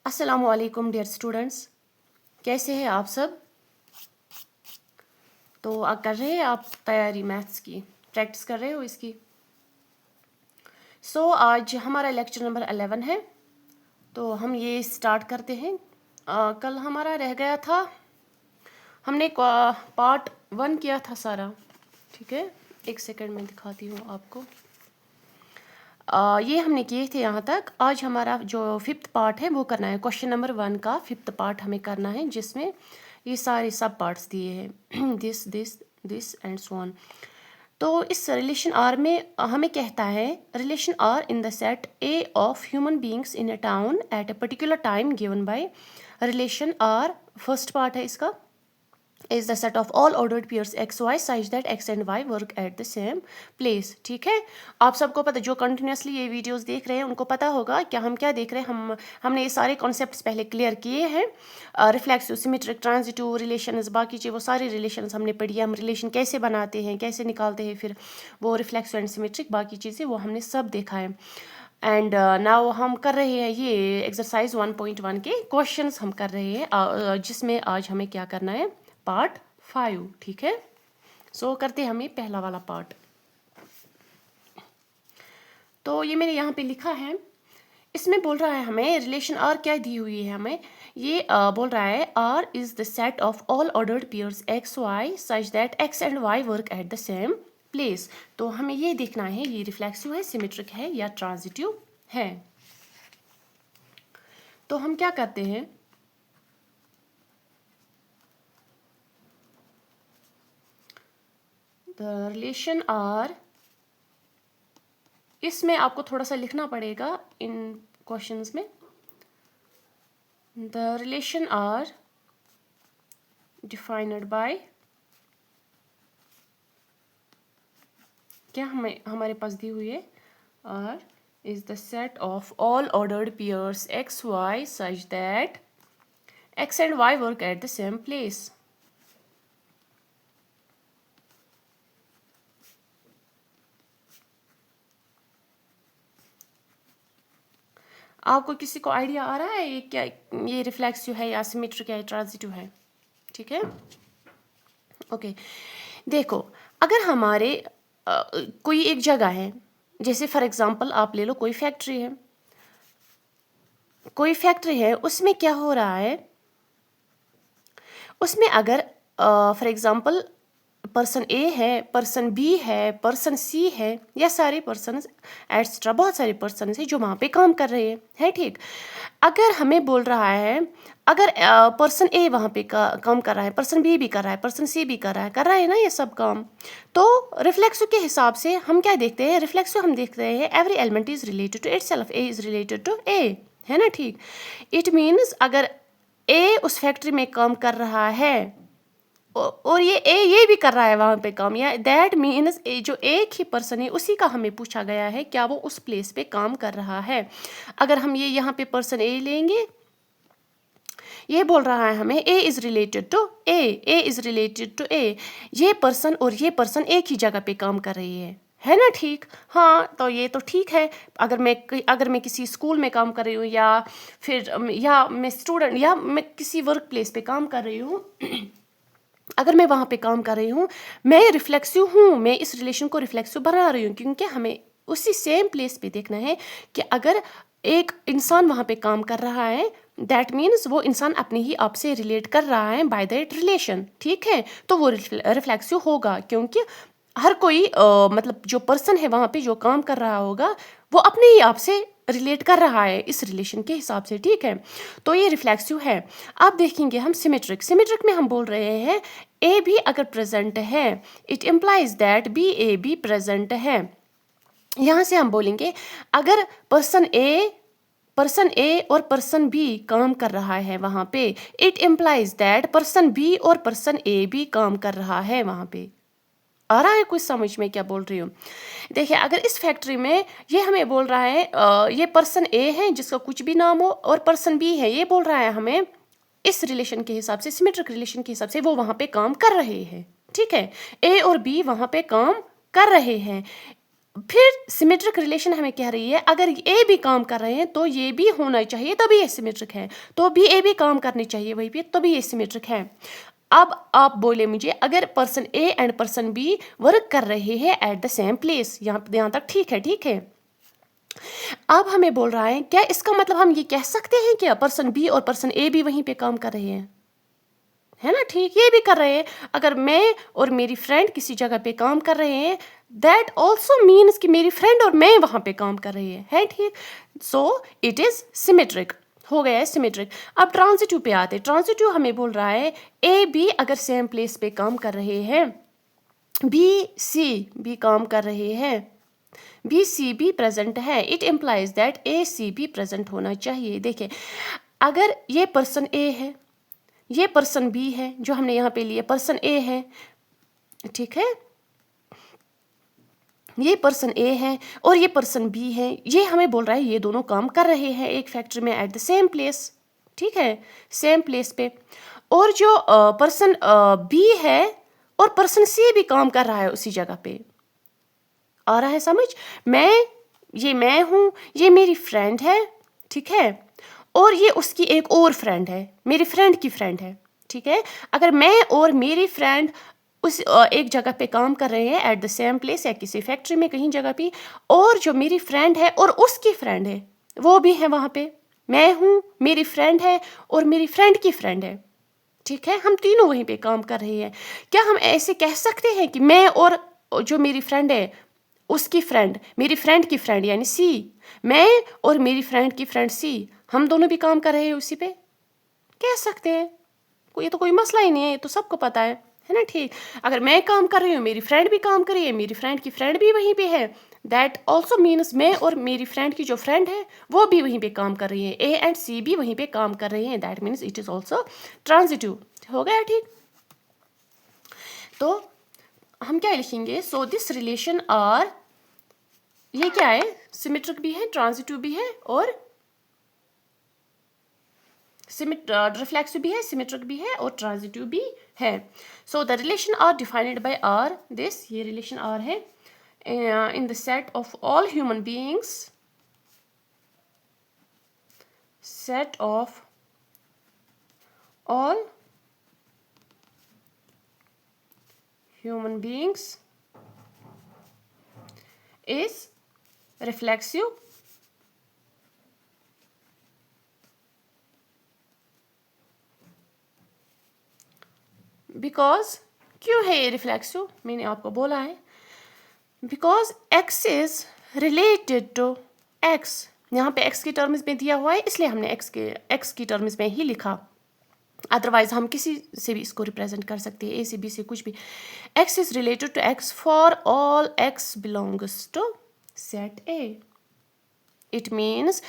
अस्सलामुअलैकुम dear students, कैसे हैं आप सब। तो कर रहे हैं आप तैयारी मैथ्स की, प्रैक्टिस कर रहे हो इसकी। आज हमारा लेक्चर नंबर 11 है, तो हम ये स्टार्ट करते हैं। कल हमारा रह गया था, हमने पार्ट 1 किया था सारा। ठीक है, एक सेकंड में दिखाती हूँ आपको। ये हमने किए थे यहाँ तक। आज हमारा जो 5th पार्ट है वो करना है। क्वेश्चन नंबर 1 का 5th पार्ट हमें करना है, जिसमें ये सारे सब पार्ट्स दिए हैं this this this and so on. तो इस रिलेशन आर में हमें कहता है, relation R in the set A of human beings in a town at a particular time given by relation R. First part है इसका, is the set of all ordered pairs x y such that x and y work at the same place। ठीक है, आप सबको पता, जो continuously ये videos देख रहे हैं उनको पता होगा कि हम क्या देख रहे हैं। हमने ये सारे कॉन्सेप्ट्स पहले क्लियर किए हैं। रिफ्लेक्सिव, सिमेट्रिक, ट्रांजिटिव रिलेशंस, बाकी चीज़ वो सारे रिलेशंस हमने पढ़ी है। हम रिलेशन कैसे बनाते हैं, कैसे निकालते हैं, फिर वो रिफ्लेक्सिव एंड सिमेट्रिक बाकी चीज़ें वो हमने सब देखा है। एंड नाउ हम कर रहे हैं ये एक्सरसाइज 1.1 के क्वेश्चंस हम कर रहे हैं, जिसमें आज हमें क्या करना है, पार्ट 5। ठीक है, करते हैं हमें पहला वाला पार्ट। तो ये मैंने यहाँ पे लिखा है, इसमें बोल रहा है हमें रिलेशन आर क्या दी हुई है हमें। ये बोल रहा है R is the set of all ordered pairs x Y such that x and y work at the same place. तो हमें ये देखना है ये रिफ्लेक्सिव है, सिमेट्रिक है या ट्रांजिटिव है। तो हम क्या करते हैं, द रिलेशन आर, इसमें आपको थोड़ा सा लिखना पड़ेगा इन क्वेश्चंस में। The relation R defined by, क्या हमारे पास दी हुई है, R is the set of all ordered pairs x Y such that x and y work at the same place. आपको किसी को आइडिया आ रहा है ये क्या, ये रिफ्लेक्सिव है या सिमेट्रिक है, ट्रांजिटिव है। ठीक है, ओके। देखो, अगर हमारे कोई एक जगह है, जैसे फॉर एग्जांपल आप ले लो, कोई फैक्ट्री है, उसमें क्या हो रहा है, उसमें अगर फॉर एग्जांपल पर्सन ए है, पर्सन बी है, पर्सन सी है, या सारे पर्सन एट्सेट्रा, बहुत सारे पर्सन हैं जो वहाँ पे काम कर रहे हैं, है ठीक। अगर हमें बोल रहा है, अगर पर्सन ए वहाँ पे काम कर रहा है, पर्सन बी भी कर रहा है, पर्सन सी भी कर रहा है ना ये सब काम, तो रिफ्लेक्सिव के हिसाब से हम क्या देखते हैं, रिफ्लेक्सिव हम देखते हैं every element is related to itself, a is related to a, है ना ठीक। इट मीन्स अगर ए उस फैक्ट्री में काम कर रहा है और ये भी कर रहा है वहाँ पे काम, या दैट मीन्स जो एक ही पर्सन है उसी का हमें पूछा गया है क्या वो उस प्लेस पे काम कर रहा है। अगर हम ये यहाँ पे पर्सन ए लेंगे, ये बोल रहा है हमें a is related to a is related to a, ये पर्सन और ये पर्सन एक ही जगह पे काम कर रही है ना ठीक। हाँ, तो ये तो ठीक है। अगर मैं किसी स्कूल में काम कर रही हूँ, या फिर या मैं स्टूडेंट, या मैं किसी वर्क प्लेस पे काम कर रही हूँ अगर मैं वहाँ पे काम कर रही हूँ, मैं रिफ्लेक्सिव हूँ, मैं इस रिलेशन को रिफ्लेक्सिव बना रही हूँ, क्योंकि हमें उसी सेम प्लेस पे देखना है कि अगर एक इंसान वहाँ पे काम कर रहा है, दैट मीन्स वो इंसान अपने ही आप से रिलेट कर रहा है बाय दैट रिलेशन, ठीक है। तो वो रिफ्लेक्सिव होगा, क्योंकि हर कोई मतलब जो पर्सन है वहाँ पे जो काम कर रहा होगा वो अपने ही आप से रिलेट कर रहा है इस रिलेशन के हिसाब से, ठीक है। तो ये रिफ्लेक्सिव है। अब देखेंगे हम सिमेट्रिक में हम बोल रहे हैं ए भी अगर प्रेजेंट है, इट इम्प्लाइज दैट बी ए भी प्रेजेंट है। यहाँ से हम बोलेंगे अगर पर्सन ए और पर्सन बी काम कर रहा है वहाँ पे, it implies that person B और पर्सन ए भी काम कर रहा है वहाँ पे। आ रहा है कुछ समझ में क्या बोल रही हूँ। देखिए, अगर इस फैक्ट्री में ये हमें बोल रहा है ये पर्सन ए है जिसका कुछ भी नाम हो, और पर्सन बी है, ये बोल रहा है हमें इस रिलेशन के हिसाब से, सिमेट्रिक रिलेशन के हिसाब से वो वहाँ पे काम कर रहे हैं, ठीक है। ए और बी वहाँ पे काम कर रहे हैं। फिर सिमेट्रिक रिलेशन हमें कह रही है अगर ए भी काम कर रहे हैं तो ये भी होना चाहिए तभी ये सिमेट्रिक है, तो भी ए भी काम करनी चाहिए वही पे तभी ये सिमेट्रिक है। अब आप बोले मुझे अगर person A and person B work कर रहे हैं एट द सेम प्लेस, यहाँ तक ठीक है, ठीक है। अब हमें बोल रहा है क्या इसका मतलब हम ये कह सकते हैं क्या पर्सन बी और पर्सन ए भी वहीं पे काम कर रहे हैं, है ना, ठीक, ये भी कर रहे हैं। अगर मैं और मेरी फ्रेंड किसी जगह पे काम कर रहे हैं दैट ऑल्सो मीन्स कि मेरी फ्रेंड और मैं वहां पे काम कर रही है ठीक। सो इट इज सिमेट्रिक, हो गया है सिमेट्रिक। अब ट्रांजिटिव पे आते हैं। ट्रांजिटिव हमें बोल रहा है ए बी अगर सेम प्लेस पे काम कर रहे हैं, बी सी भी काम कर रहे हैं, बी सी भी प्रेजेंट है, इट इम्प्लाइज दैट ए सी भी प्रेजेंट होना चाहिए। देखिए अगर ये पर्सन ए है, ये पर्सन बी है, जो हमने यहाँ पे लिए पर्सन ए है, ठीक है, ये पर्सन ए है और ये पर्सन बी है, ये हमें बोल रहा है ये दोनों काम कर रहे हैं एक फैक्ट्री में एट द सेम प्लेस, ठीक है, सेम प्लेस पे। और जो पर्सन बी है और पर्सन सी भी काम कर रहा है उसी जगह पे। आ रहा है समझ? मैं हूँ, ये मेरी फ्रेंड है, ठीक है, और ये उसकी एक और फ्रेंड है, मेरी फ्रेंड की फ्रेंड है, ठीक है। अगर मैं और मेरी फ्रेंड उस एक जगह पे काम कर रहे हैं एट द सेम प्लेस या किसी फैक्ट्री में कहीं जगह पे, और जो मेरी फ्रेंड है और उसकी फ्रेंड है वो भी है वहाँ पे, मैं हूँ, मेरी फ्रेंड है और मेरी फ्रेंड की फ्रेंड है, ठीक है, हम तीनों वहीं पे काम कर रहे हैं। क्या हम ऐसे कह सकते हैं कि मैं और जो मेरी फ्रेंड है उसकी फ्रेंड, मेरी फ्रेंड की फ्रेंड यानी सी, मैं और मेरी फ्रेंड की फ्रेंड सी, हम दोनों भी काम कर रहे हैं उसी पे? कह सकते हैं, ये तो कोई मसला ही नहीं है, ये तो सबको पता है ना, ठीक। अगर मैं काम कर रही हूँ, मेरी फ्रेंड भी काम कर रही है, मेरी फ्रेंड की फ्रेंड भी वहीं पे है, दैट ऑल्सो मीन्स मैं और मेरी फ्रेंड की जो फ्रेंड है वो भी वहीं पे काम कर रही है, ए एंड सी भी वहीं पे काम कर रही हैं, that means it is also transitive. हो गया ठीक। तो हम क्या लिखेंगे, सो दिस रिलेशन आर, ये क्या है, सिमेट्रिक भी है, ट्रांजिटिव भी है और रिफ्लेक्सिव भी है, सिमेट्रिक भी है और ट्रांजिटिव भी है। So the relation R defined by R this, ये रिलेशन आर है in the set of all human beings, set of all human beings is reflexive because, क्यों है ये रिफ्लेक्सिव, मैंने आपको बोला है, because x is related to x, यहाँ पे x की टर्म्स में दिया हुआ है इसलिए हमने x की टर्म्स में ही लिखा, अदरवाइज हम किसी से भी इसको रिप्रेजेंट कर सकते हैं, ए से बी से कुछ भी। x is related to x for all x belongs to set A, it means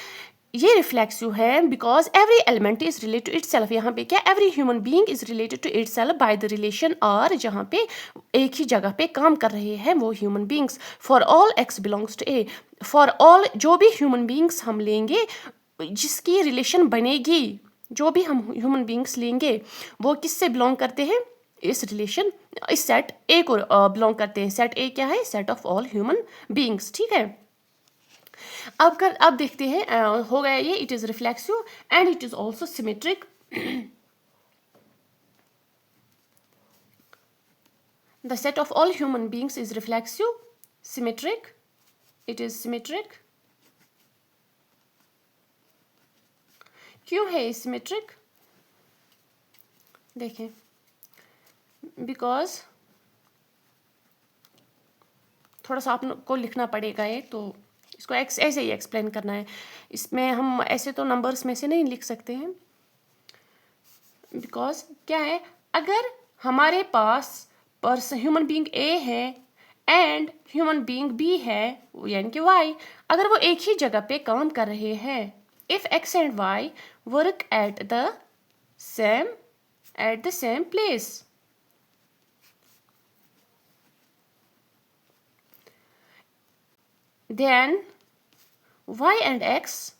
ये रिफ्लेक्सिव है because every element is related to itself. यहाँ पे क्या, every human being is related to itself by the relation R, जहाँ पे एक ही जगह पे काम कर रहे हैं वो human beings. For all x belongs to A, for all जो भी ह्यूमन बीइंग्स हम लेंगे जिसकी रिलेशन बनेगी, जो भी हम ह्यूमन बीइंग्स लेंगे वो किससे बिलोंग करते हैं, इस रिलेशन, इस सेट ए को बिलोंग करते हैं। सेट ए क्या है, set of all human beings, ठीक है। अब देखते हैं, हो गया ये, it is reflexive and it is also symmetric. The set of all human beings is reflexive, symmetric, it is symmetric. क्यों है सिमेट्रिक, देखें, बिकॉज थोड़ा सा आपको लिखना पड़ेगा ये, तो इसको ऐसे ही एक्सप्लेन करना है, इसमें हम ऐसे तो नंबर्स में से नहीं लिख सकते हैं। बिकॉज क्या है, अगर हमारे पास ह्यूमन बीइंग ए है एंड ह्यूमन बीइंग बी है यानी कि वाई, अगर वो एक ही जगह पे काम कर रहे हैं, if x and y work at the same place, then y and x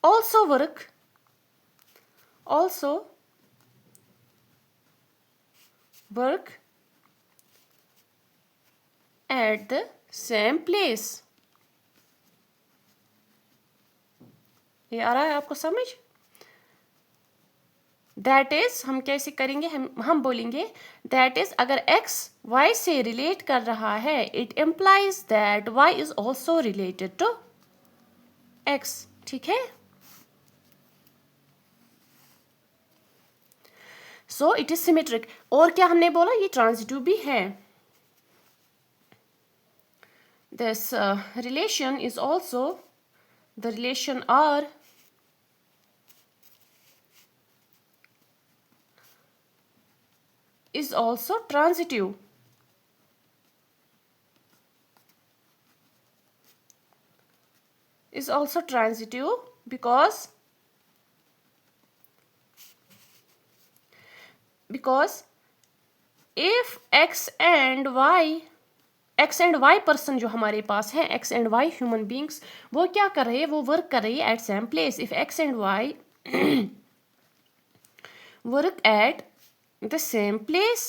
also work at the same place. ये आ रहा है आपको समझ? दैट इज हम कैसे करेंगे, हम बोलेंगे दैट इज अगर x y से रिलेट कर रहा है, it implies that y is also related to x. ठीक है, सो इट इज सिमेट्रिक. और क्या हमने बोला, ये ट्रांजिटिव भी है. This relation is also the relation R is also transitive. Is also transitive because if x and y person जो हमारे पास है, x and y human beings, वो क्या कर रहे हैं, वो वर्क कर रही है at same place. If x and y work at the same place,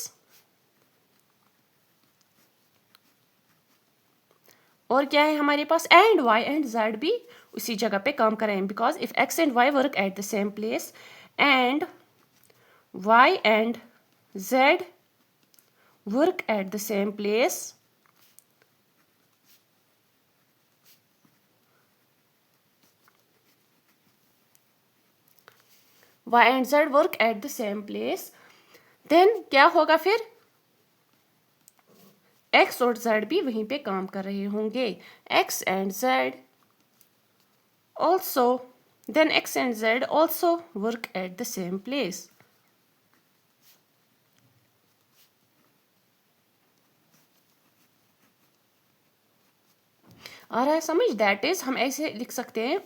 और क्या है हमारे पास, एंड y and z भी उसी जगह पे काम कर रहे हैं. Because if x and y work at the same place and y and z work at the same place, y and z work at the same place, then क्या होगा फिर, x और z भी वहीं पे काम कर रहे होंगे. x and z also, then x and z also work at the same place. आ रहा है समझ? दैट इज हम ऐसे लिख सकते हैं,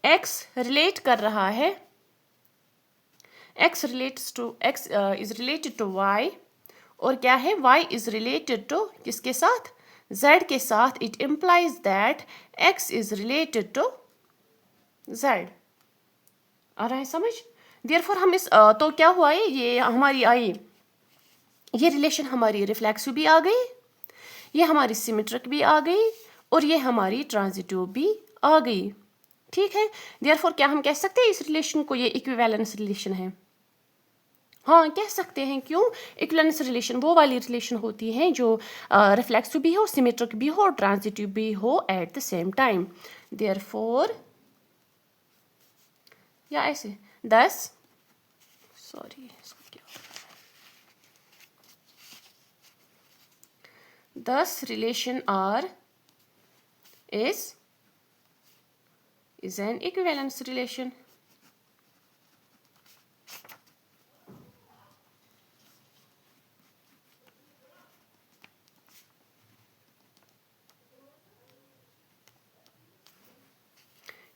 x रिलेट कर रहा है, x is related to y, और क्या है, y is related to किसके साथ, z के साथ. It implies that x is related to z. आ रहा है समझ? Therefore हम इस तो क्या हुआ है, ये हमारी आई, ये रिलेशन हमारी रिफ्लेक्सिव भी आ गई, ये हमारी सिमेट्रिक भी आ गई, और ये हमारी ट्रांजिटिव भी आ गई. ठीक है, देयरफॉर क्या हम कह सकते हैं इस रिलेशन को, ये इक्विवेलेंस रिलेशन है. हाँ कह सकते हैं. क्यों? इक्विवेलेंस रिलेशन वो वाली रिलेशन होती है जो रिफ्लेक्सिव भी हो, सिमेट्रिक भी हो, ट्रांजिटिव भी हो eight the same time. Therefore या ऐसे thus relation R is an equivalence relation.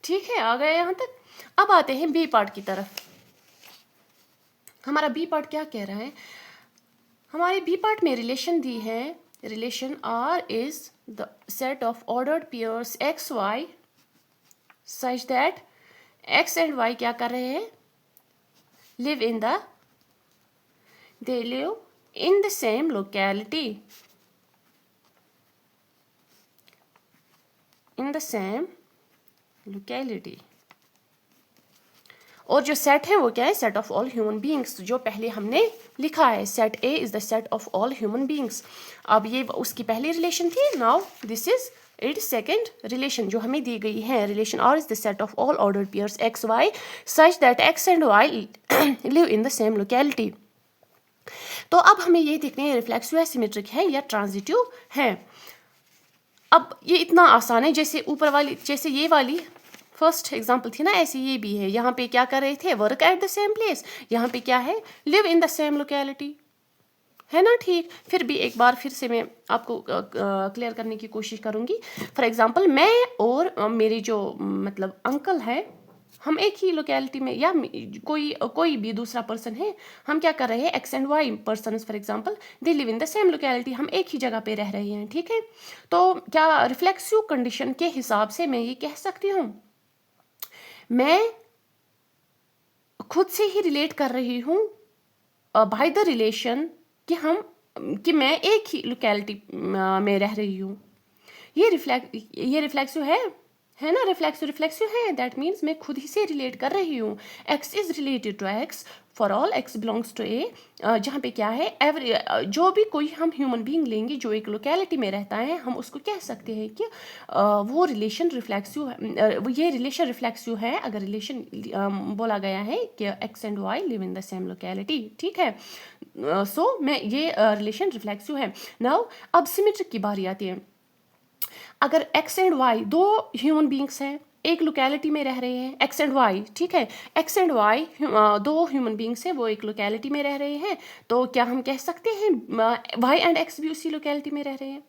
ठीक है, आ गए यहाँ तक. अब आते हैं बी पार्ट की तरफ. हमारा बी पार्ट क्या कह रहा है, हमारे बी पार्ट में रिलेशन दी है, relation R is the set of ordered pairs x y such that x and y क्या कर रहे हैं, live in the same locality, और जो सेट है वो क्या है, set of all human beings, जो पहले हमने लिखा है. Set A is the set of all human beings. अब ये उसकी पहली रिलेशन थी, now this is its second relation जो हमें दी गई है. Relation R is the set of all ordered pairs x Y such that x and y live in the same locality. तो अब हमें ये देखना है रिफ्लेक्सिव है, सिमेट्रिक है या ट्रांजिटिव है. अब ये इतना आसान है, जैसे ऊपर वाली, जैसे ये वाली फर्स्ट एग्जाम्पल थी ना, ऐसे ये भी है. यहाँ पे क्या कर रहे थे, work at the same place. यहाँ पे क्या है, live in the same locality, है ना. ठीक, फिर भी एक बार फिर से मैं आपको क्लियर करने की कोशिश करूँगी. फॉर एग्जांपल मैं और मेरे जो मतलब अंकल है, हम एक ही लोकेलिटी में, या कोई भी दूसरा पर्सन है, हम क्या कर रहे हैं, x and y person for example, they live in the same locality, हम एक ही जगह पे रह रहे हैं. ठीक है, तो क्या रिफ्लेक्सिव कंडीशन के हिसाब से मैं ये कह सकती हूँ, मैं खुद से ही रिलेट कर रही हूँ बाय द रिलेशन कि हम कि मैं एक ही लोकेलिटी में रह रही हूँ। ये रिफ्लेक्सिव है ना, रिफ्लेक्सिव है, दैट मीन्स मैं खुद ही से रिलेट कर रही हूँ। X is related to x for all x belongs to a, जहाँ पे क्या है एवरी, जो भी कोई हम ह्यूमन बीइंग लेंगे जो एक लोकेलिटी में रहता है, हम उसको कह सकते हैं कि वो रिलेशन रिफ्लेक्सिव है, ये रिलेशन रिफ्लेक्सिव है अगर रिलेशन बोला गया है कि x and y live in the same locality, ठीक है। सो मैं ये रिलेशन रिफ्लेक्सिव है। नाउ अब सिमेट्रिक की बारी आती है। अगर एक्स एंड वाई दो ह्यूमन बींग्स हैं, एक लोकेलिटी में रह रहे हैं, एक्स एंड वाई, ठीक है, एक्स एंड वाई दो ह्यूमन बींग्स हैं, वो एक लोकेलिटी में रह रहे हैं, तो क्या हम कह सकते हैं वाई एंड एक्स भी उसी लोकेलिटी में रह रहे हैं,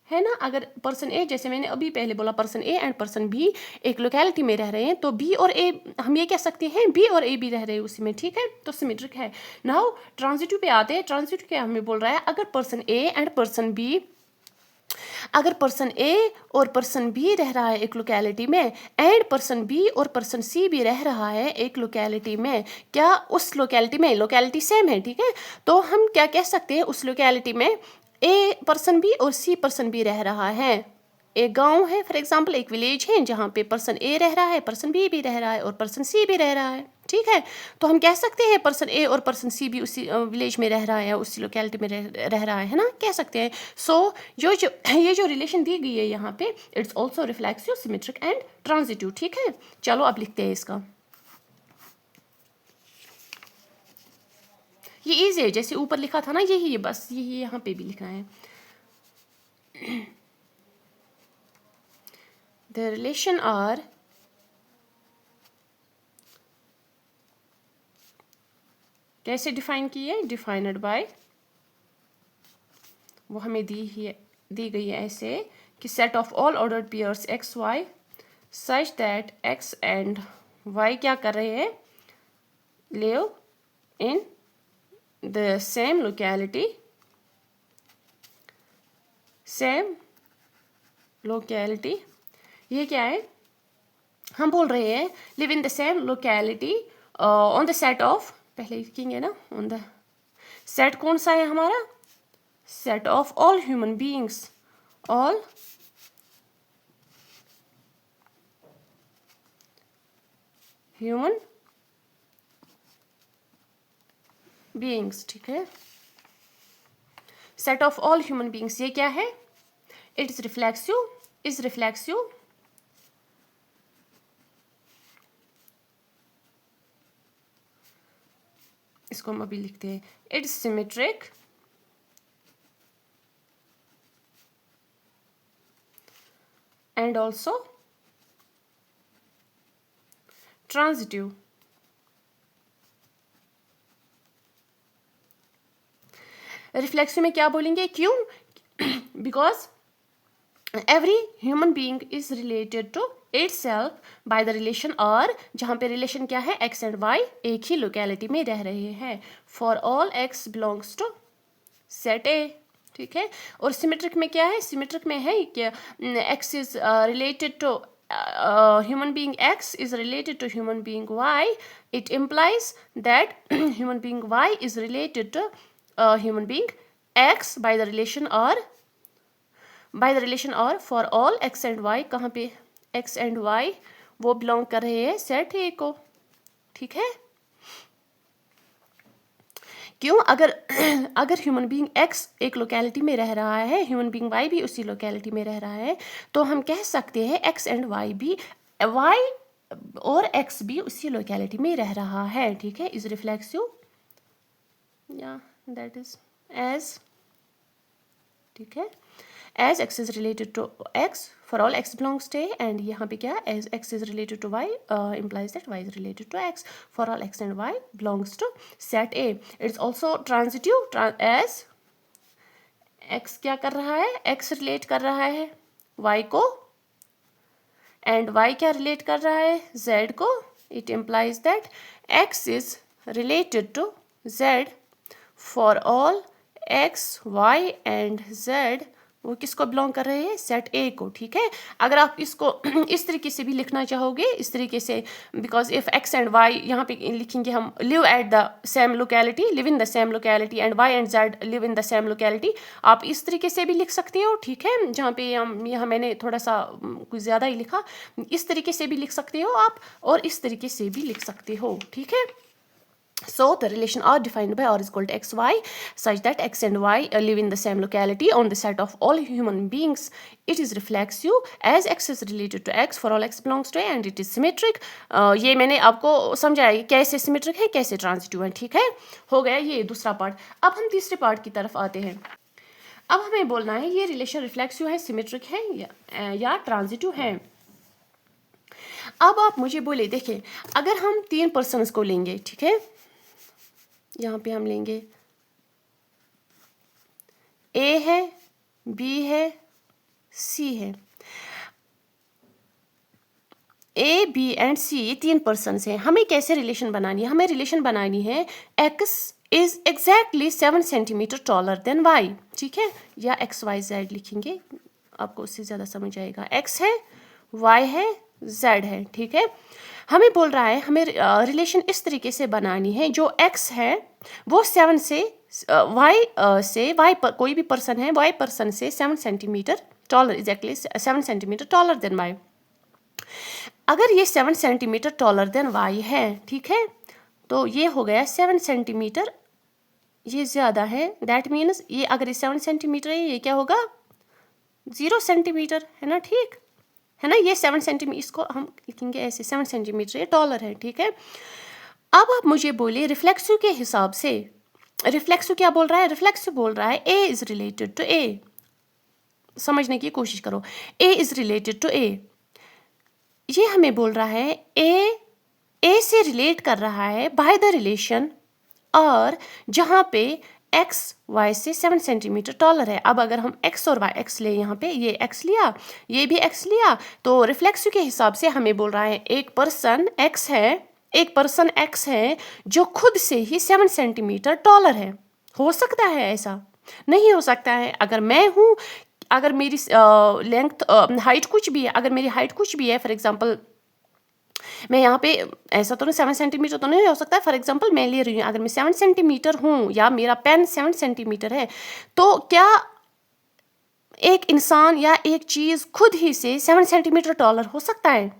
है ना। अगर पर्सन ए, जैसे मैंने अभी पहले बोला, person A and person B एक लोकेलिटी में रह रहे हैं, तो बी और ए हम ये कह सकते हैं बी और ए भी रह रहे हैं उसी में, ठीक है, तो सिमेट्रिक है। नाउ ट्रांजिटिव पे आते हैं। ट्रांजिटिव क्या हमें बोल रहा है, अगर person A and person B, अगर पर्सन ए और पर्सन बी रह रहा है एक लोकेलिटी में, एंड पर्सन बी और पर्सन सी भी रह रहा है एक लोकेलिटी में, क्या उस लोकेलिटी में, लोकेलिटी सेम है, ठीक है, तो हम क्या कह सकते हैं, उस लोकेलिटी में ए पर्सन बी और सी पर्सन बी रह रहा है। एक गांव है फॉर एग्जांपल, एक विलेज है जहाँ पे पर्सन ए रह रहा है, पर्सन बी भी रह रहा है और पर्सन सी भी रह रहा है, ठीक है, तो हम कह सकते हैं पर्सन ए और पर्सन सी भी उसी विलेज में रह रहा है, उसी लोकेलिटी में रह रहा है ना, कह सकते हैं। सो ये जो रिलेशन दी गई है यहाँ पे, it's also reflexive, symmetric and transitive, ठीक है। चलो अब लिखते हैं इसका। ये ईजी है, जैसे ऊपर लिखा था ना, यही बस यही यहाँ पे भी लिखना है। The relation are कैसे डिफाइन की है, डिफाइंड बाय, वो हमें दी गई है ऐसे कि set of all ordered pairs x Y such that x and y क्या कर रहे हैं, live in the same locality, same locality, ये क्या है, हम बोल रहे हैं live in the same locality on the set of, पहले लिखेंगे ना, ऑन द सेट कौन सा है हमारा, set of all human beings, all human beings, ठीक है, set of all human beings, ये क्या है, इट्स रिफ्लेक्सिव, इज रिफ्लेक्सिव, इसको हम अभी लिखते हैं, it's symmetric and also transitive. Reflexive में क्या बोलेंगे, क्यों, because every human being is related to itself by the relation, और जहाँ पे रिलेशन क्या है, x and y एक ही लोकेलिटी में रह रहे हैं, for all x belongs to set A, ठीक है। और सिमेट्रिक में क्या है, सिमेट्रिक में है कि x is related to human being x is related to human being y, it implies that human being y is related to human being x by the relation, और for all x and y, कहाँ पे x and y वो belong कर रहे हैं set ए को, ठीक है। क्यों, अगर ह्यूमन बीइंग एक्स एक लोकेलिटी में रह रहा है, ह्यूमन बीइंग वाई भी उसी लोकेलिटी में रह रहा है, तो हम कह सकते हैं एक्स एंड वाई भी, वाई और एक्स भी उसी लोकेलिटी में रह रहा है, ठीक है, इज रिफ्लेक्सिव, या दैट इज एज, ठीक है, as x is related to x for all x belongs to A, and यहाँ पे क्या, as x is related to y implies that y is related to x for all x and y belongs to set A. It's also transitive as x क्या कर रहा है, x relate कर रहा है y को, and y क्या relate कर रहा है z को, it implies that x is related to z for all x, y and z वो किसको बिलोंग कर रहे हैं, सेट ए को, ठीक है। अगर आप इसको इस तरीके से भी लिखना चाहोगे, इस तरीके से, because if x and y, यहाँ पे लिखेंगे हम live at the same locality, live in the same locality, and y and z live in the same locality, आप इस तरीके से भी लिख सकते हो, ठीक है। जहाँ पे यहाँ मैंने थोड़ा सा कुछ ज़्यादा ही लिखा, इस तरीके से भी लिख सकते हो आप, और इस तरीके से भी लिख सकते हो, ठीक है। So the relation are defined by r is equal to xy such that x and y live in the same locality on the set of all human beings. It is reflexive as x is related to x for all x belongs to a and it is symmetric. ये मैंने आपको समझाया कैसे symmetric है, कैसे transitive है, ठीक है। हो गया ये दूसरा पार्ट। अब हम तीसरे पार्ट की तरफ आते हैं। अब हमें बोलना है ये रिलेशन रिफ्लेक्सिव है, सिमेट्रिक है या ट्रांजिटिव है। अब आप मुझे बोले, देखिए अगर हम 3 पर्सन्स को लेंगे, ठीक है, यहाँ पे हम लेंगे ए है, बी है, सी है। ए, बी एंड सी, ये 3 पर्सन्स हैं। हमें कैसे रिलेशन बनानी है, हमें रिलेशन बनानी है x is exactly 7 centimetre taller than y, ठीक है, या एक्स वाई जेड लिखेंगे, आपको उससे ज़्यादा समझ आएगा। एक्स है, वाई है, जेड है, ठीक है। हमें बोल रहा है हमें रिलेशन इस तरीके से बनानी है, जो एक्स है वो 7 से वाई कोई भी पर्सन है, वाई पर्सन से 7 centimetre taller, exactly 7 centimetre taller than y. अगर ये 7 सेंटीमीटर टॉलर देन वाई है, ठीक है, तो ये हो गया 7 सेंटीमीटर, ये ज़्यादा है, दैट मीन्स ये अगर ये 7 सेंटीमीटर है, ये क्या होगा 0 सेंटीमीटर, है ना, ठीक है ना। ये 7 सेंटीमीटर, इसको हम लिखेंगे ऐसे, 7 सेंटीमीटर ये टॉलर है, ठीक है। अब आप मुझे बोलिए रिफ्लेक्सिव के हिसाब से, रिफ्लेक्सिव क्या बोल रहा है, रिफ्लेक्सिव बोल रहा है ए इज रिलेटेड टू ए, समझने की कोशिश करो, ए इज रिलेटेड टू ए, ये हमें बोल रहा है ए से रिलेट कर रहा है बाय द रिलेशन, और जहाँ पे एक्स वाई से 7 सेंटीमीटर टॉलर है। अब अगर हम एक्स और वाई, एक्स ले, यहाँ पे ये एक्स लिया, ये भी एक्स लिया, तो रिफ्लेक्सिव के हिसाब से हमें बोल रहा है एक पर्सन एक्स है, एक पर्सन एक्स है जो खुद से ही 7 सेंटीमीटर टॉलर है। हो सकता है ऐसा? नहीं हो सकता है। अगर मैं हूँ, अगर मेरी लेंथ हाइट कुछ भी है, अगर मेरी हाइट कुछ भी है, फॉर एग्जांपल मैं यहाँ पे ऐसा तो नहीं 7 सेंटीमीटर तो नहीं हो सकता है, फॉर एग्जांपल मैं ले रही हूँ, अगर मैं 7 सेंटीमीटर हूँ या मेरा पेन 7 सेंटीमीटर है, तो क्या एक इंसान या एक चीज़ खुद ही से 7 सेंटीमीटर टॉलर हो सकता है?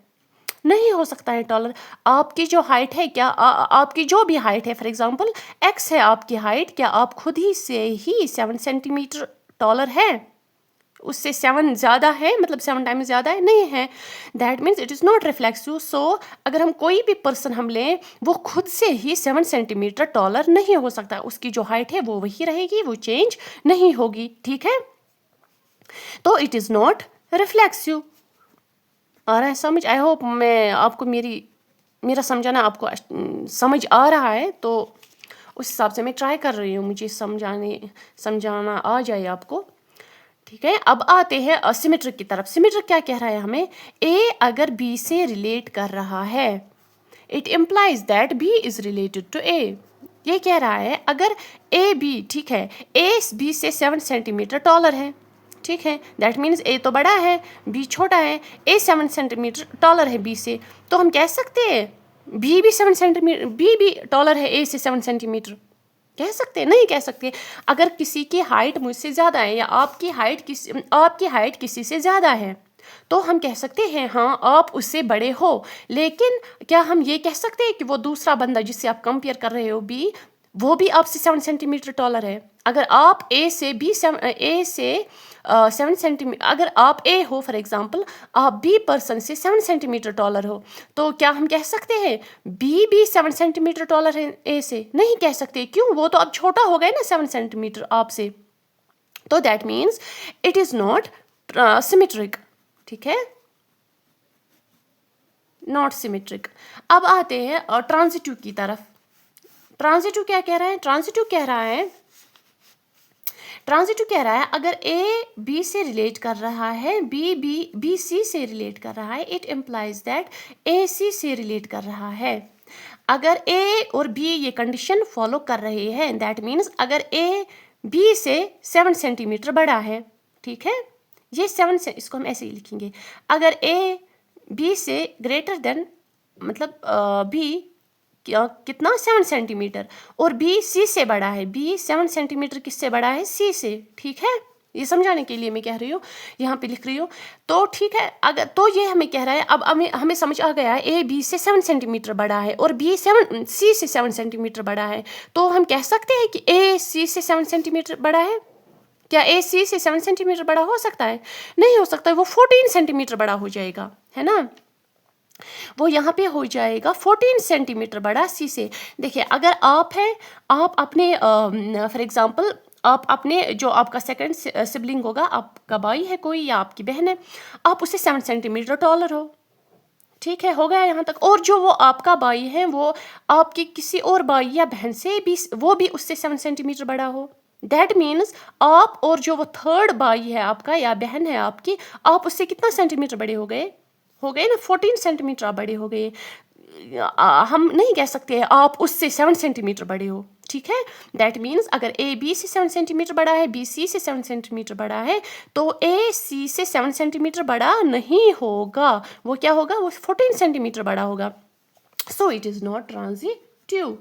नहीं हो सकता है टॉलर। आपकी जो हाइट है, क्या आपकी जो भी हाइट है, फॉर एग्जांपल एक्स है आपकी हाइट, क्या आप खुद ही से ही 7 सेंटीमीटर टॉलर है? उससे 7 ज़्यादा है, मतलब 7 टाइम्स ज़्यादा है? नहीं है। That means it is not reflexive. So अगर हम कोई भी पर्सन हम लें, वो खुद से ही 7 सेंटीमीटर टॉलर नहीं हो सकता। उसकी जो हाइट है वो वही रहेगी, वो चेंज नहीं होगी, ठीक है। तो इट इज़ नॉट रिफ्लेक्सिव। आ रहा है समझ? आई होप मैं आपको मेरा समझाना आपको समझ आ रहा है, तो उस हिसाब से मैं ट्राई कर रही हूँ, मुझे समझाना आ जाए आपको, ठीक है। अब आते हैं सिमेट्रिक की तरफ। सिमेट्रिक क्या कह रहा है हमें, ए अगर बी से रिलेट कर रहा है, it implies that b is related to a. ये कह रहा है अगर ए बी, ठीक है, ए बी से 7 सेंटीमीटर टॉलर है, ठीक है, दैट मीन्स ए तो बड़ा है, बी छोटा है, ए 7 सेंटीमीटर टॉलर है बी से, तो हम कह सकते हैं बी भी 7 सेंटीमीटर, बी भी टॉलर है ए से 7 सेंटीमीटर, कह सकते हैं? नहीं कह सकते। अगर किसी की हाइट मुझसे ज़्यादा है या आपकी हाइट किसी से ज़्यादा है, तो हम कह सकते हैं हाँ आप उससे बड़े हो। लेकिन क्या हम ये कह सकते हैं कि वो दूसरा बंदा जिससे आप कंपेयर कर रहे हो बी, वो भी आपसे 7 सेंटीमीटर टॉलर है? अगर आप ए से 7 सेंटीमीटर, अगर आप ए हो फॉर एग्जांपल, आप बी पर्सन से 7 सेंटीमीटर टॉलर हो, तो क्या हम कह सकते हैं बी भी 7 सेंटीमीटर टॉलर है ए से? नहीं कह सकते। क्यों? वो तो अब छोटा हो गया ना 7 सेंटीमीटर आपसे। तो that means it is not symmetric, ठीक है, नॉट सिमेट्रिक। अब आते हैं ट्रांजिटिव की तरफ। ट्रांजिटिव क्या कह रहा है? ट्रांजिटिव कह रहा है अगर ए बी से रिलेट कर रहा है, बी सी से रिलेट कर रहा है, इट इम्प्लाइज दैट ए सी से रिलेट कर रहा है। अगर ए और बी ये कंडीशन फॉलो कर रहे हैं, दैट मीन्स अगर ए बी से 7 सेंटीमीटर बड़ा है, ठीक है, ये 7 से, इसको हम ऐसे ही लिखेंगे। अगर ए बी से ग्रेटर देन, मतलब बी कितना 7 सेंटीमीटर, और बी सी से बड़ा है, बी 7 सेंटीमीटर किससे बड़ा है, सी से, ठीक है। ये समझाने के लिए मैं कह रही हूँ, यहाँ पे लिख रही हूँ। तो ठीक है, अगर तो ये हमें कह रहा है, अब हमें समझ आ गया है ए बी से 7 सेंटीमीटर बड़ा है और बी सी से 7 सेंटीमीटर बड़ा है। तो हम कह सकते हैं कि ए सी से 7 सेंटीमीटर बड़ा है। क्या ए सी से 7 सेंटीमीटर बड़ा हो सकता है? नहीं हो सकता है, वो 14 सेंटीमीटर बड़ा हो जाएगा, है ना। वो यहाँ पे हो जाएगा 14 सेंटीमीटर बड़ा सी से। देखिए, अगर आप है, आप अपने फॉर एग्जांपल आप अपने जो आपका सेकंड सिबलिंग होगा, आपका भाई है कोई या आपकी बहन है, आप उससे 7 सेंटीमीटर टॉलर हो, ठीक है, हो गया यहाँ तक। और जो वो आपका भाई है, वो आपकी किसी और भाई या बहन से भी, वो भी उससे 7 सेंटीमीटर बड़ा हो। दैट मीन्स आप और जो वो थर्ड भाई है आपका या बहन है आपकी, आप उससे कितना सेंटीमीटर बड़े हो गए ना, 14 सेंटीमीटर आप बड़े हो गए। हम नहीं कह सकते आप उससे 7 सेंटीमीटर बड़े हो, ठीक है। दैट मीन्स अगर ए बी से 7 सेंटीमीटर बड़ा है, बी सी से 7 सेंटीमीटर बड़ा है, तो ए सी से 7 सेंटीमीटर बड़ा नहीं होगा। वो क्या होगा, वो 14 सेंटीमीटर बड़ा होगा। So it is not transitive.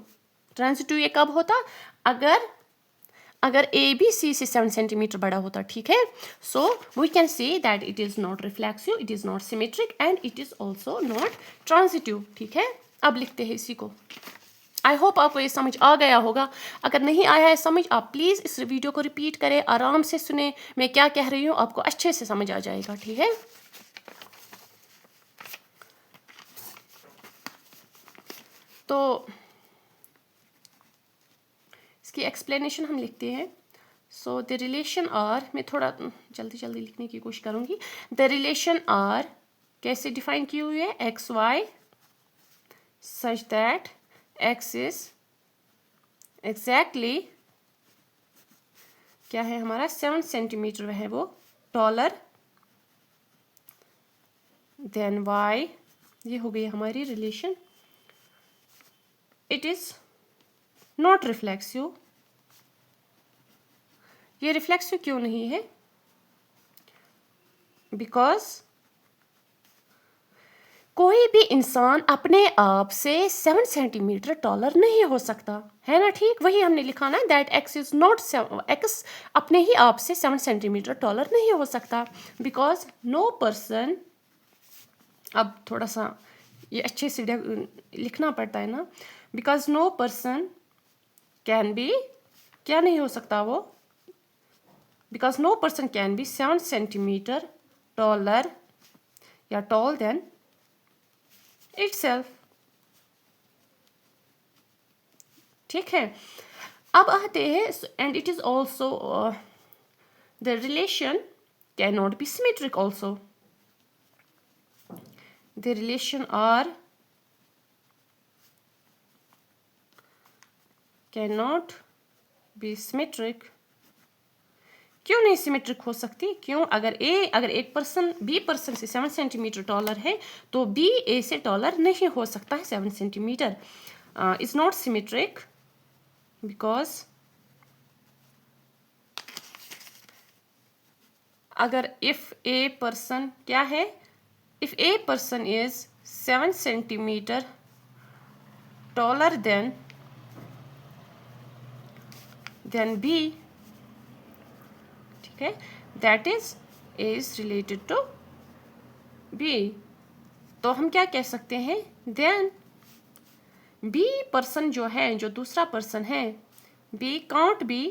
Transitive ये कब होता, अगर ए बी सी से 7 सेंटीमीटर बड़ा होता, ठीक है। So we can say that it is not reflexive, it is not symmetric and it is also not transitive, ठीक है। अब लिखते हैं इसी को। आई होप आपको ये समझ आ गया होगा। अगर नहीं आया है समझ, आप प्लीज़ इस वीडियो को रिपीट करें, आराम से सुने मैं क्या कह रही हूँ, आपको अच्छे से समझ आ जाएगा, ठीक है। तो इसकी एक्सप्लेनेशन हम लिखते हैं। सो द रिलेशन आर, मैं थोड़ा जल्दी जल्दी लिखने की कोशिश करूँगी। द रिलेशन आर कैसे डिफाइन की हुई है, x Y such that x is exactly क्या है हमारा 7 सेंटीमीटर है वो टॉलर देन वाई। ये हो गई हमारी relation. It is not reflexive. ये रिफ्लेक्सिव क्यों नहीं है, बिकॉज कोई भी इंसान अपने आप से 7 सेंटीमीटर टॉलर नहीं हो सकता, है ना, ठीक। वही हमने लिखा ना, that x is not, x अपने ही आप से 7 सेंटीमीटर टॉलर नहीं हो सकता, बिकॉज नो पर्सन, अब थोड़ा सा ये अच्छे से लिखना पड़ता है ना, because no person can be, क्या नहीं हो सकता वो, because no person can be 7 centimetre taller या टॉल देन itself, ठीक है। अब आते हैं, and it is also the relation can not be symmetric also. The relation R can not be symmetric. क्यों नहीं सिमेट्रिक हो सकती, क्यों, अगर एक पर्सन बी पर्सन से 7 सेंटीमीटर टॉलर है, तो बी ए से टॉलर नहीं हो सकता है 7 centimetre. Is not symmetric because अगर इफ ए पर्सन क्या है, if a person is 7 centimetre taller than B, ठीक है, that is A is related to B, तो हम क्या कह सकते हैं, देन बी पर्सन जो है, जो दूसरा पर्सन है, b can't be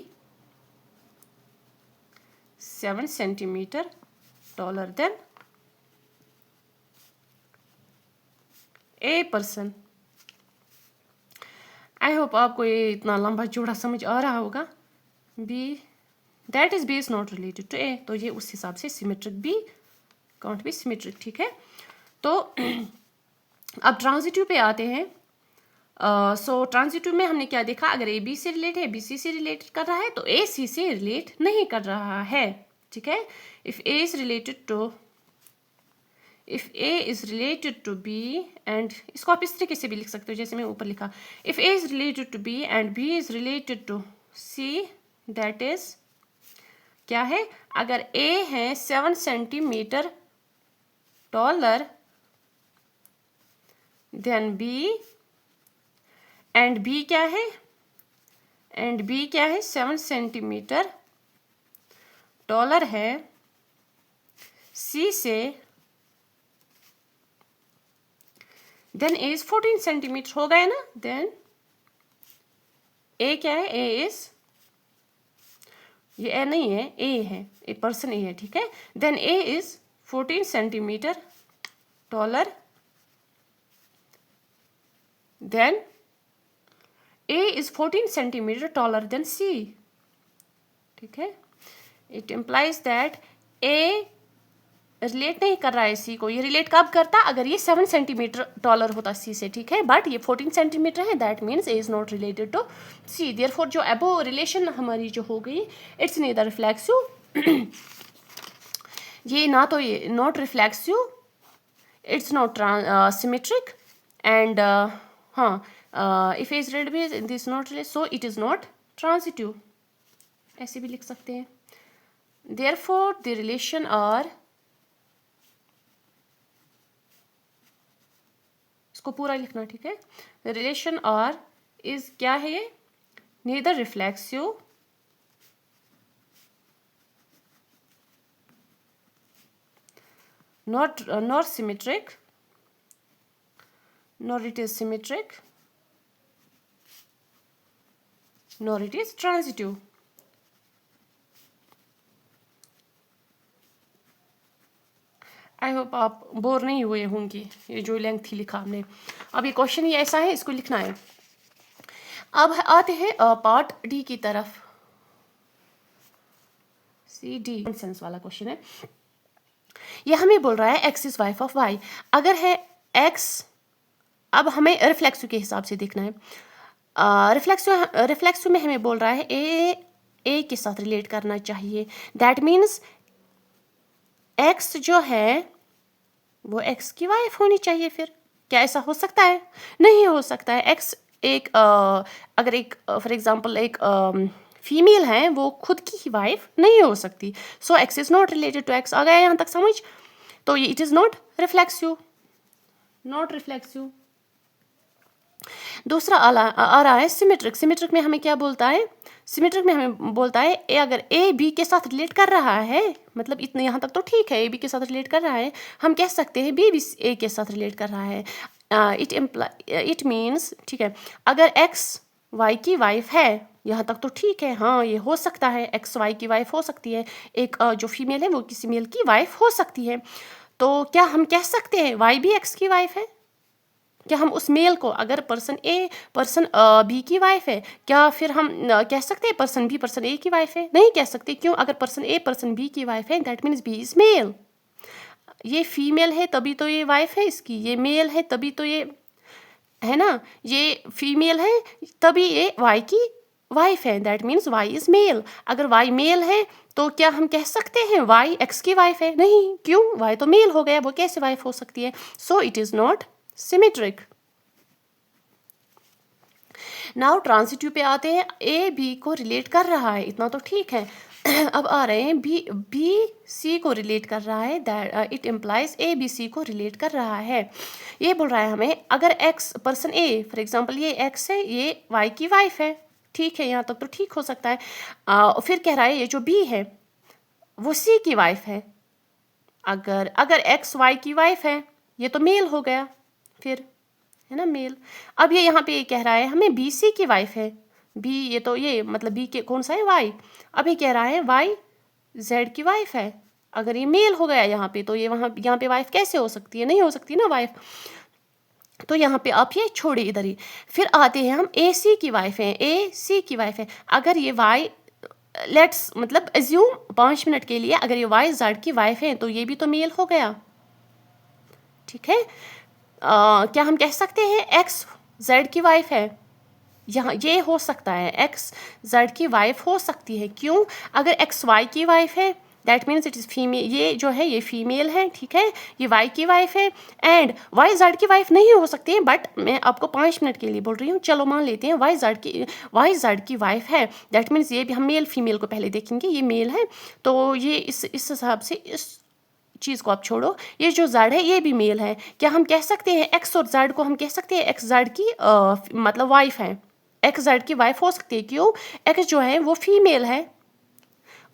7 centimetre taller than a person. I hope आपको ये इतना लंबा चौड़ा समझ आ रहा होगा। B that is b is not related to a, तो ये उस हिसाब से symmetric, b can't be symmetric, ठीक है। तो अब ट्रांजिटिव पे आते हैं। सो ट्रांजिटिव में हमने क्या देखा, अगर ए बी से रिलेट है, बी सी से रिलेट कर रहा है, तो ए सी से रिलेट नहीं कर रहा है, ठीक है। If A is related to, if A is related to B, and इसको आप इस तरीके से भी लिख सकते हो जैसे मैं ऊपर लिखा, if A is related to B and B is related to C, that is क्या है, अगर ए है 7 centimetre taller than B, and B क्या है, एंड बी क्या है 7 सेंटीमीटर टॉलर है सी से, देन ए इज 14 सेंटीमीटर हो गया ना, देन ए क्या है, ए इज, ये ए नहीं है, ए है, ए पर्सन ए है, ठीक है, then a is 14 centimetre taller than a is 14 centimetre taller than c, ठीक है। It implies that a relate नहीं कर रहा है सी को, ये रिलेट कब करता, अगर ये 7 सेंटीमीटर टॉलर होता सी से, ठीक है, बट ये 14 सेंटीमीटर है, that means A is not related to C. Therefore जो अबो रिलेशन हमारी जो हो गई, इट्स नीदर रिफ्लेक्सिव, ये ना तो ये not reflexive, it's not symmetric, and हाँ if is related with this not related, so it is not transitive, ऐसे भी लिख सकते हैं। देयरफॉर द रिलेशन आर, इसको पूरा लिखना, ठीक है, रिलेशन आर इज क्या है ये, neither reflexive nor symmetric, nor it is symmetric, nor it is transitive. I hope आप बोर नहीं हुए होंगे, ये जो लेंथ थी लिखा हमने। अब ये क्वेश्चन ये ऐसा है, इसको लिखना है। अब आते हैं पार्ट डी की तरफ, सी डी सेंस वाला क्वेश्चन है। ये हमें बोल रहा है x is wife of Y, अगर है एक्स, अब हमें रिफ्लेक्सिव के हिसाब से देखना है। रिफ्लेक्सिव में हमें बोल रहा है ए के साथ रिलेट करना चाहिए, दैट मीन्स एक्स जो है वो एक्स की वाइफ होनी चाहिए। फिर क्या ऐसा हो सकता है? नहीं हो सकता है। एक्स एक अगर एक फॉर एग्जांपल एक फीमेल है, वो खुद की ही वाइफ नहीं हो सकती। So x is not related to x. आ गया यहाँ तक समझ? तो ये it is not reflexive, not reflexive. दूसरा आ रहा है सिमेट्रिक। सिमेट्रिक में हमें क्या बोलता है? सिमेट्रिक में हमें बोलता है अगर ए बी के साथ रिलेट कर रहा है, मतलब इतने यहाँ तक तो ठीक है, ए बी के साथ रिलेट कर रहा है, हम कह सकते हैं बी भी ए के साथ रिलेट कर रहा है। इट मीन्स, ठीक है, अगर एक्स वाई की वाइफ है, यहाँ तक तो ठीक है, हाँ ये हो सकता है, एक्स वाई की वाइफ हो सकती है, एक जो फीमेल है वो किसी मेल की वाइफ हो सकती है। तो क्या हम कह सकते हैं वाई भी एक्स की वाइफ है? क्या हम उस मेल को, अगर पर्सन ए पर्सन बी की वाइफ है, क्या फिर हम कह सकते हैं पर्सन बी पर्सन ए की वाइफ है? नहीं कह सकते। क्यों? अगर पर्सन ए पर्सन बी की वाइफ है, that means B is male. ये फीमेल है तभी तो ये वाइफ है इसकी, ये मेल है तभी तो ये, है ना, ये फीमेल है तभी ये वाई की वाइफ है, that means Y is male. अगर वाई मेल है तो क्या हम कह सकते हैं वाई एक्स की वाइफ है? नहीं। क्यों? वाई तो मेल हो गया, वो कैसे वाइफ हो सकती है? सो it is not symmetric. Now transitive पे आते हैं। ए बी को रिलेट कर रहा है, इतना तो ठीक है। अब आ रहे हैं बी सी को रिलेट कर रहा है, that it implies A B C को रिलेट कर रहा है। ये बोल रहा है हमें अगर x person A, for example ये एक्स है, ये वाई की वाइफ है, ठीक है, यहाँ तक तो ठीक हो सकता है। फिर कह रहा है ये जो बी है वो सी की वाइफ है। अगर एक्स वाई की वाइफ है, ये तो मेल हो गया फिर, है ना, मेल। अब ये यहाँ पे ये कह रहा है हमें बी सी की वाइफ है। बी ये तो ये मतलब बी के कौन सा है? वाई। अब ये कह रहा है वाई जेड की वाइफ है। अगर ये मेल हो गया यहाँ पे, तो ये यहाँ पे वाइफ कैसे हो सकती है? नहीं हो सकती ना वाइफ। तो यहाँ पे आप ये छोड़े इधर ही। फिर आते हैं हम ए सी की वाइफ है, ए सी की वाइफ है। अगर ये वाई, लेट्स मतलब एज्यूम 5 मिनट के लिए, अगर ये वाई जेड की वाइफ है तो ये भी तो मेल हो गया, ठीक है। क्या हम कह सकते हैं एक्स जेड की वाइफ है? यहाँ ये हो सकता है, एक्स जेड की वाइफ हो सकती है। क्यों? अगर एक्स वाई की वाइफ है, that means it is female, ये जो है ये फीमेल है, ठीक है, ये वाई की वाइफ है, एंड वाई जेड की वाइफ नहीं हो सकती है, बट मैं आपको 5 मिनट के लिए बोल रही हूँ, चलो मान लेते हैं वाई जेड की वाइफ है, दैट मीन्स ये भी हम मेल फीमेल को पहले देखेंगे, ये मेल है, तो ये इस हिसाब से इस चीज़ को आप छोड़ो, ये जो जेड है ये भी मेल है, क्या हम कह सकते हैं एक्स और जेड को हम कह सकते हैं एक्स जेड की मतलब वाइफ है, एक्स जेड की वाइफ हो सकती है, क्यों, एक्स जो है वो फीमेल है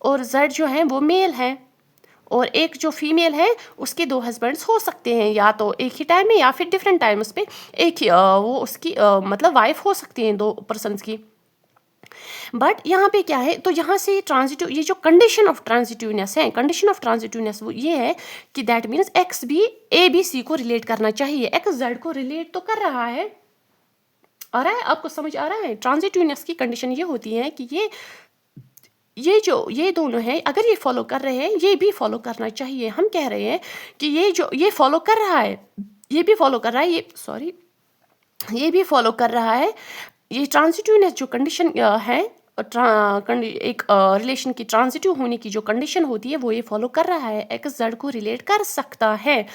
और जेड जो है वो मेल है, और एक जो फीमेल है उसके 2 हस्बैंड्स हो सकते हैं, या तो एक ही टाइम में या फिर डिफरेंट टाइम्स पे एक ही वो उसकी मतलब वाइफ हो सकती हैं 2 पर्सन्स की। बट यहाँ पे क्या है, तो यहाँ से ट्रांजिटिव, ये जो कंडीशन ऑफ ट्रांजिटिवनेस है, कंडीशन ऑफ ट्रांजिटिवनेस वो ये है कि दैट मीन्स एक्स भी ए बी सी को रिलेट करना चाहिए, एक्स जेड को रिलेट तो कर रहा है, आ रहा है आपको समझ आ रहा है। ट्रांजिटिवनेस की कंडीशन ये होती है कि ये दोनों हैं, अगर ये फॉलो कर रहे हैं ये भी फॉलो करना चाहिए। हम कह रहे हैं कि ये फॉलो कर रहा है, ये भी फॉलो कर रहा है, ये भी फॉलो कर रहा है। ये ट्रांजिटिवनेस जो कंडीशन है, एक रिलेशन की ट्रांजिटिव होने की जो कंडीशन होती है वो ये फॉलो कर रहा है, एक्स जेड को रिलेट कर सकता है,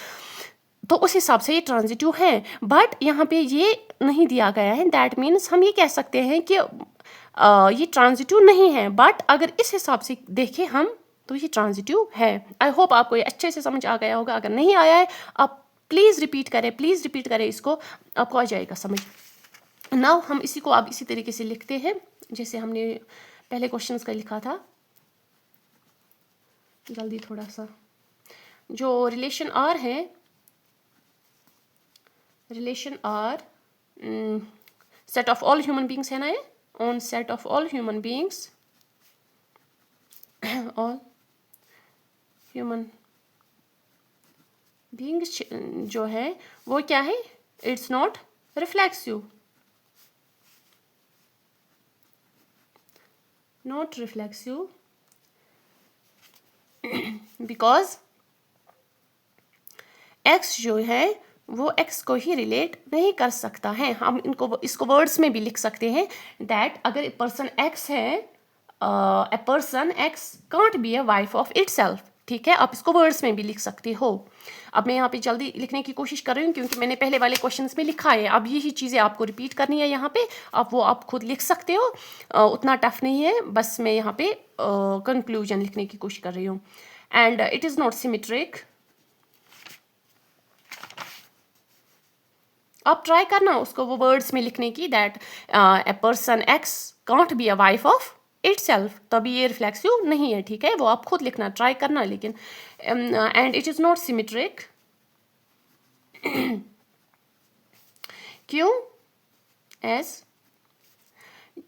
तो उस हिसाब से ये ट्रांजिटिव है। बट यहाँ पे ये नहीं दिया गया है, दैट मीन्स हम ये कह सकते हैं कि ये ट्रांजिटिव नहीं है, बट अगर इस हिसाब से देखें हम तो ये ट्रांजिटिव है। आई होप आपको ये अच्छे से समझ आ गया होगा, अगर नहीं आया है आप प्लीज़ रिपीट करें इसको, आपको आ जाएगा समझ। नाउ हम इसी को अब इसी तरीके से लिखते हैं जैसे हमने पहले क्वेश्चंस का लिखा था, जल्दी थोड़ा सा। जो रिलेशन आर है, relation R set of all human beings है ना, ये on set of all human beings, all human beings जो है वो क्या है, it's not reflexive, not reflexive because x जो है वो x को ही रिलेट नहीं कर सकता है। हम इसको वर्ड्स में भी लिख सकते हैं दैट अगर पर्सन x है, a person x can't be a wife of itself, ठीक है, आप इसको वर्ड्स में भी लिख सकते हो। अब मैं यहाँ पे जल्दी लिखने की कोशिश कर रही हूँ क्योंकि मैंने पहले वाले क्वेश्चंस में लिखा है, अब यही चीज़ें आपको रिपीट करनी है यहाँ पे, आप खुद लिख सकते हो, उतना टफ नहीं है, बस मैं यहाँ पे कंक्लूजन लिखने की कोशिश कर रही हूँ। And it is not symmetric, आप ट्राई करना उसको वो वर्ड्स में लिखने की, that a person x can't be a wife of itself, तभी ये रिफ्लेक्सिव नहीं है, ठीक है, वो आप खुद लिखना ट्राई करना। लेकिन and it is not symmetric, क्यों, एस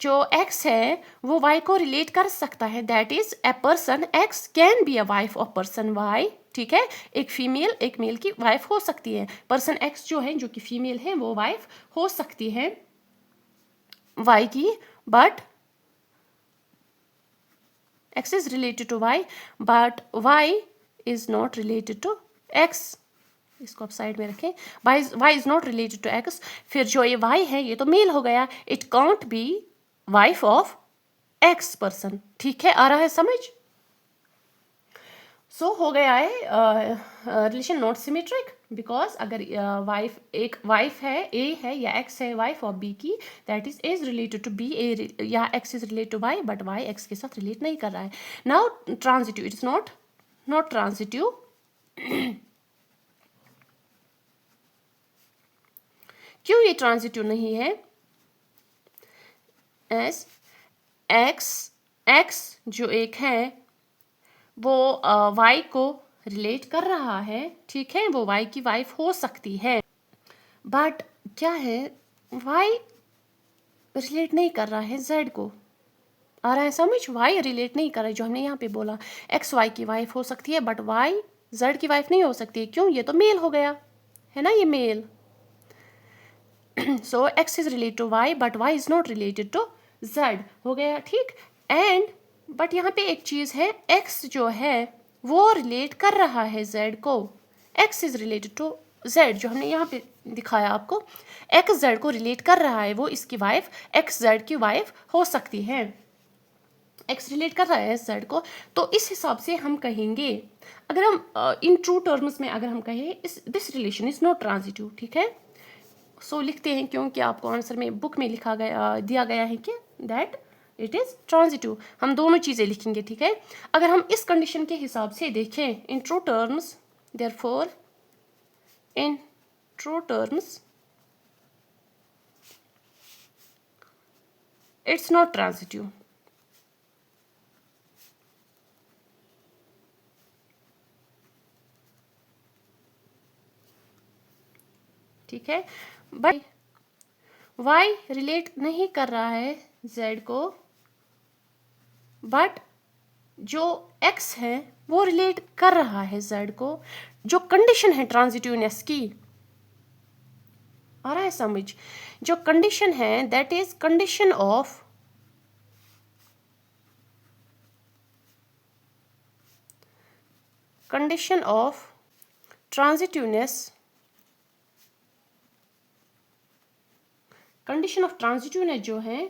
जो x है वो y को रिलेट कर सकता है, that is a person x can be a wife of person y, ठीक है, एक फीमेल एक मेल की वाइफ हो सकती है, पर्सन x जो है जो कि फीमेल है वो वाइफ हो सकती है y की, but x is related to y but y is not related to x, इसको आप साइड में रखें, y is not related to x, फिर जो ये y है ये तो मेल हो गया, it can't be wife of x person, ठीक है, आ रहा है समझ। सो हो गया है रिलेशन नॉट सिमेट्रिक बिकॉज अगर वाइफ एक वाइफ है ए है या एक्स है वाइफ ऑफ बी की, that is is related to b, a या x is related to Y, but y x के साथ रिलेट नहीं कर रहा है। Now transitive, it's not transitive, क्यों ये ट्रांजिटिव नहीं है, एस एक्स जो एक है वो वाई को रिलेट कर रहा है, ठीक है, वो वाई की वाइफ हो सकती है, बट क्या है वाई रिलेट नहीं कर रहा है जेड को, आ रहा है समझ, वाई रिलेट नहीं कर रहा है, जो हमने यहाँ पे बोला एक्स वाई की वाइफ हो सकती है बट वाई जेड की वाइफ नहीं हो सकती, क्यों, ये तो मेल हो गया है ना, ये male, so x is related to Y but Y is not related to Z, हो गया ठीक। एंड बट यहाँ पे एक चीज़ है, एक्स जो है वो रिलेट कर रहा है जेड को, X is related to Z, जो हमने यहाँ पे दिखाया आपको, एक्स जेड को रिलेट कर रहा है, वो इसकी वाइफ एक्स जेड की वाइफ हो सकती है, एक्स रिलेट कर रहा है जेड को, तो इस हिसाब से हम कहेंगे, अगर हम इन ट्रू टर्म्स में अगर हम कहें this relation is not transitive, ठीक है। सो लिखते हैं, क्योंकि आपको आंसर में बुक में लिखा गया दिया गया है कि दैट इट इज़ ट्रांजिटिव, हम दोनों चीज़ें लिखेंगे, ठीक है। अगर हम इस कंडीशन के हिसाब से देखें in true terms, therefore in true terms it's not transitive, ठीक है। बट वाई रिलेट नहीं कर रहा है जेड को, बट जो एक्स है वो रिलेट कर रहा है जेड को। जो कंडीशन है ट्रांजिटिवनेस की, आ रहा है समझ, जो कंडीशन है that is condition of transitiveness, condition of transitiveness जो है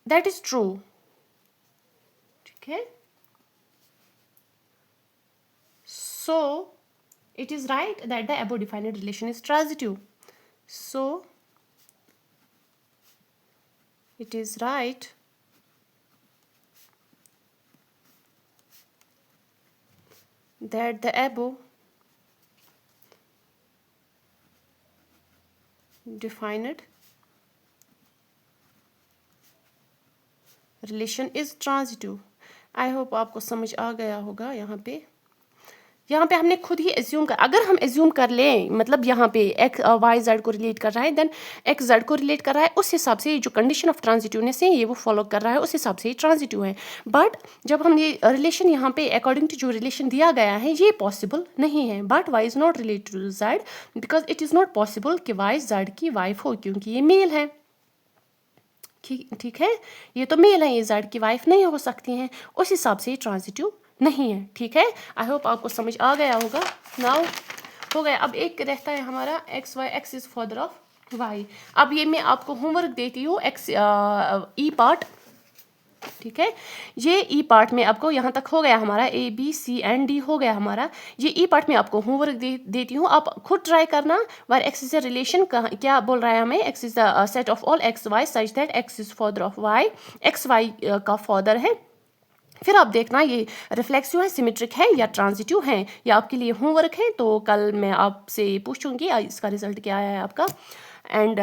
दैट इज ट्रू, ठीक है। So it is right that the above defined relation is transitive. So it is right that the above defined relation is transitive. I hope आपको समझ आ गया होगा। यहाँ पे हमने खुद ही एज्यूम कर, अगर हम एज्यूम कर लें, मतलब यहाँ पे एक्स वाई जेड को रिलेट कर रहा है, देन एक्स जेड को रिलेट कर रहा है, उस हिसाब से जो कंडीशन ऑफ ट्रांजिटिवनेस है ये वो फॉलो कर रहा है, उस हिसाब से ये ट्रांजिटिव है। बट जब हम ये रिलेशन यहाँ पे अकॉर्डिंग टू जो रिलेशन दिया गया है ये पॉसिबल नहीं है, but Y is not related to Z because it is not possible कि वाई जेड की वाइफ हो, क्योंकि ये मेल है, ठीक है। ये तो मेल है, ये जेड की वाइफ नहीं हो सकती हैं, उस हिसाब से ये ट्रांजिटिव नहीं है, ठीक है। आई होप आपको समझ आ गया होगा। नाउ हो गया। अब एक रहता है हमारा X Y, X is father of Y. अब ये मैं आपको होमवर्क देती हूँ, एक्स ई पार्ट, ठीक है। ये ई पार्ट में आपको यहाँ तक हो गया हमारा, A B C and D हो गया हमारा। ये ई पार्ट में आपको होमवर्क देती हूँ, आप खुद ट्राई करना। Where X is a relation, क्या बोल रहा है हमें, X is the set of all X Y such that x is father of Y, X Y का फादर है। फिर आप देखना ये रिफ्लेक्सिव है, सिमेट्रिक है या ट्रांजिटिव है, ये आपके लिए होमवर्क है। तो कल मैं आपसे पूछूंगी इसका रिजल्ट क्या आया है आपका। एंड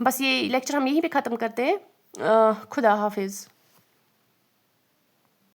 बस ये लेक्चर हम यहीं पे ख़त्म करते हैं। खुदा हाफिज़।